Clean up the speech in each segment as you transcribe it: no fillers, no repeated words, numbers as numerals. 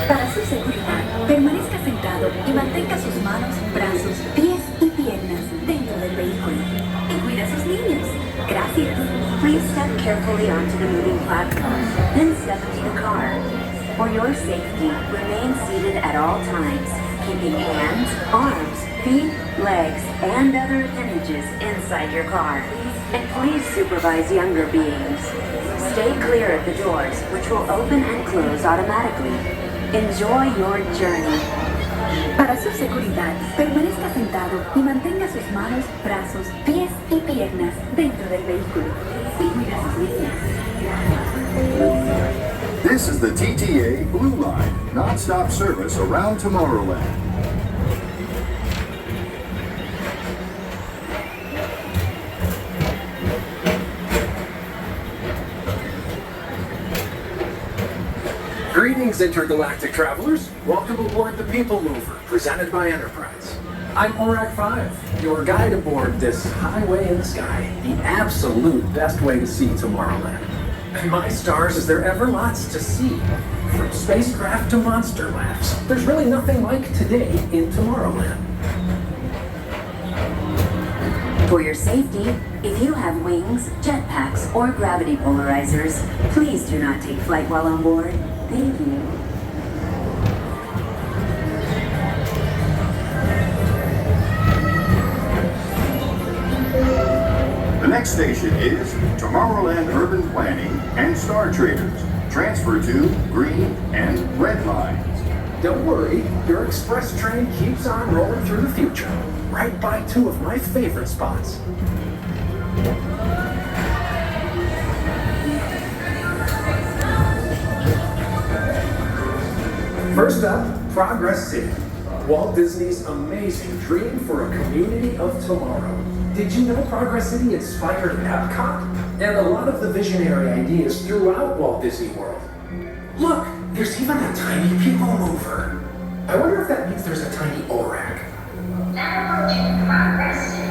Para su seguridad, permanezca sentado y mantenga sus manos, brazos, pies y piernas dentro del vehículo. Y cuida a sus niños. Gracias. Please step carefully onto the moving platform, then step into the car. For your safety, remain seated at all times, keeping hands, arms, feet, legs, and other appendages inside your car. And please supervise younger beings. Stay clear of the doors, which will open and close automatically. Enjoy your journey. Para su seguridad, permanezca sentado y mantenga sus manos, brazos, pies y piernas dentro del vehículo. Y cuida a sus niños. This is the TTA Blue Line, non-stop service around Tomorrowland. Greetings, intergalactic travelers. Welcome aboard the Peoplemover, presented by Enterprise. I'm Orak 5, your guide aboard this highway in the sky, the absolute best way to see Tomorrowland. And my stars, is there ever lots to see? From spacecraft to monster labs, there's really nothing like today in Tomorrowland. For your safety, if you have wings, jetpacks, or gravity polarizers, please do not take flight while on board. Thank you. The next station is Tomorrowland Urban Planning and Star Traders. Transfer to green and red lines. Don't worry, your express train keeps on rolling through the future, right by two of my favorite spots. First up, Progress City, Walt Disney's amazing dream for a community of tomorrow. Did you know Progress City inspired Epcot and a lot of the visionary ideas throughout Walt Disney World? Look, there's even a tiny Peoplemover. I wonder if that means there's a tiny Orak. Now approaching Progress City.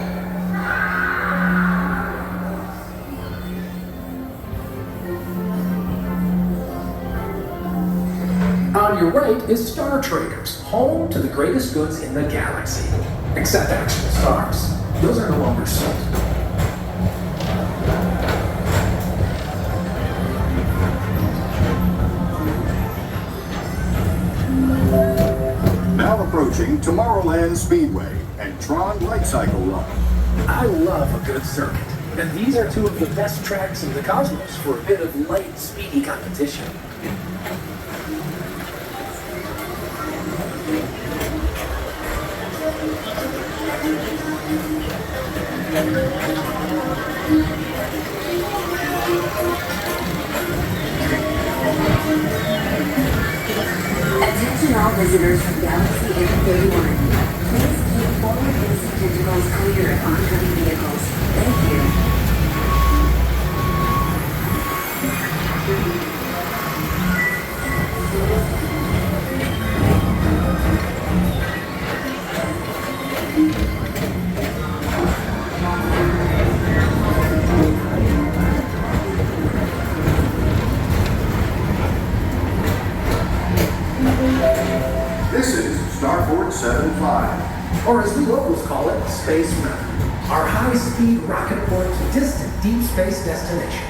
On your right is Star Traders, home to the greatest goods in the galaxy. Except actual stars. Those are no longer sold. Now approaching Tomorrowland Speedway and Tron Light Cycle Run. I love a good circuit, and these are two of the best tracks in the cosmos for a bit of light, speedy competition. Attention all visitors from Galaxy M31. Please keep forward-facing tentacles clear of oncoming vehicles. Thank you. This is Starport 75. Or as the locals call it, Space Mountain, our high-speed rocket port to distant deep space destinations.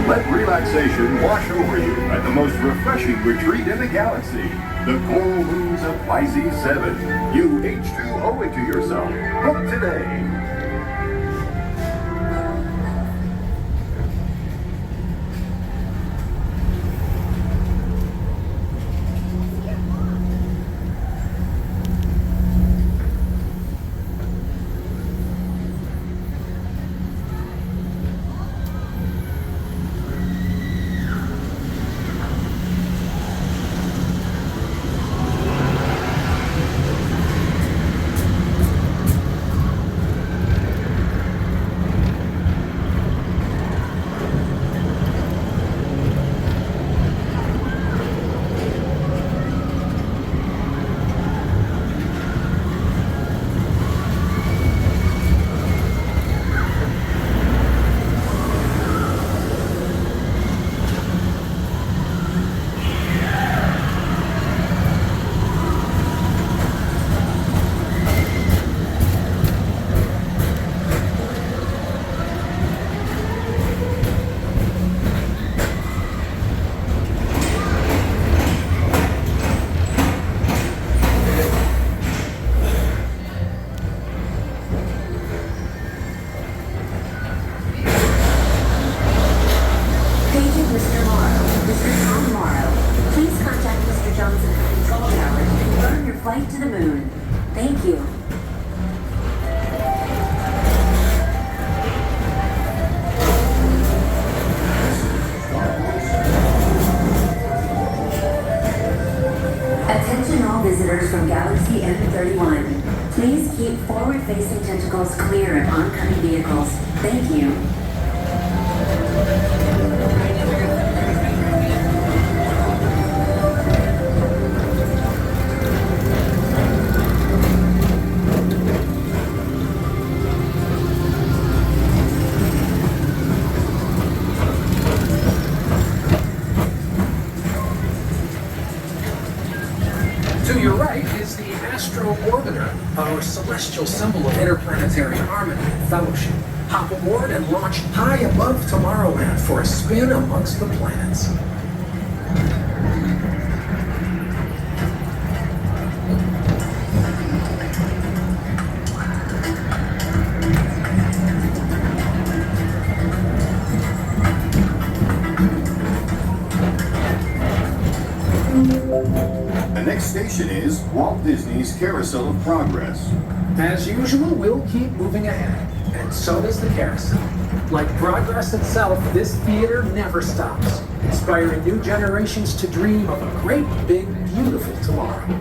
Let relaxation wash over you at the most refreshing retreat in the galaxy. The coral moons of Pisces 7. You H2O it to yourself. Book today. Please keep forward-facing tentacles clear of oncoming vehicles. Thank you. To your right is the Astro Orbiter, our celestial symbol of interplanetary harmony and fellowship. Hop aboard and launch high above Tomorrowland for a spin amongst the planets. The next station is Walt Disney's Carousel of Progress. As usual, we'll keep moving ahead, and so does the carousel. Like progress itself, this theater never stops, inspiring new generations to dream of a great, big, beautiful tomorrow.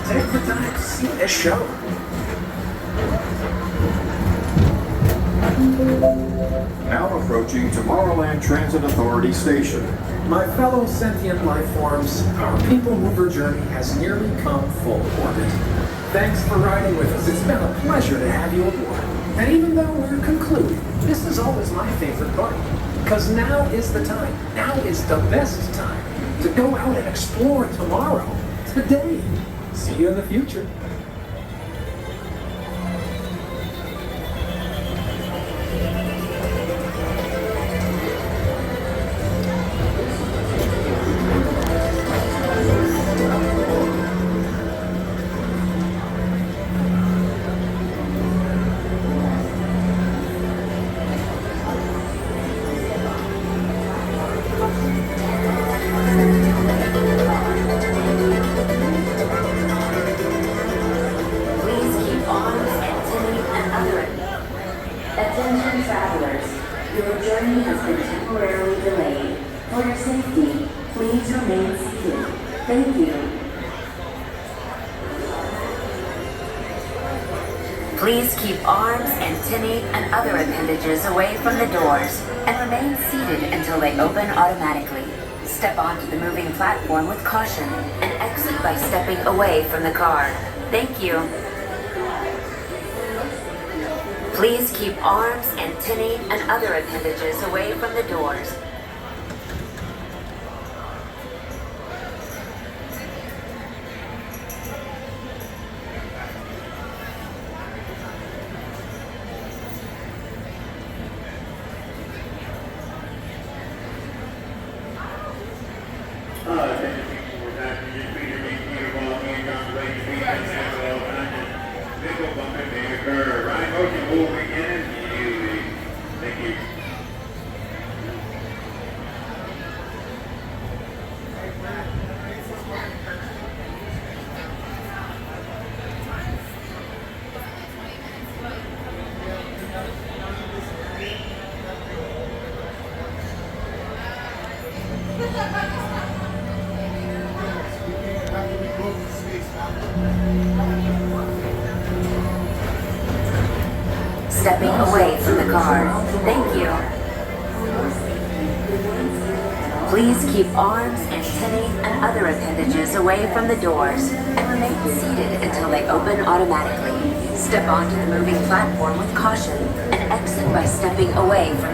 Take the time to see this show. Now approaching Tomorrowland Transit Authority Station. My fellow sentient life forms, our Peoplemover journey has nearly come full orbit. Thanks for riding with us. It's been a pleasure to have you aboard. And even though we're concluding, this is always my favorite part. Because now is the time, now is the best time to go out and explore tomorrow, today. See you in the future. Attention travelers, your journey has been temporarily delayed. For your safety, please remain seated. Thank you. Please keep arms, antennae, and other appendages away from the doors and remain seated until they open automatically. Step onto the moving platform with caution and exit by stepping away from the car. Thank you. Please keep arms, antennae, and other appendages away from the doors. Stepping away from the car. Thank you. Please keep arms, antennae, and other appendages away from the doors and remain seated until they open automatically. Step onto the moving platform with caution and exit by stepping away from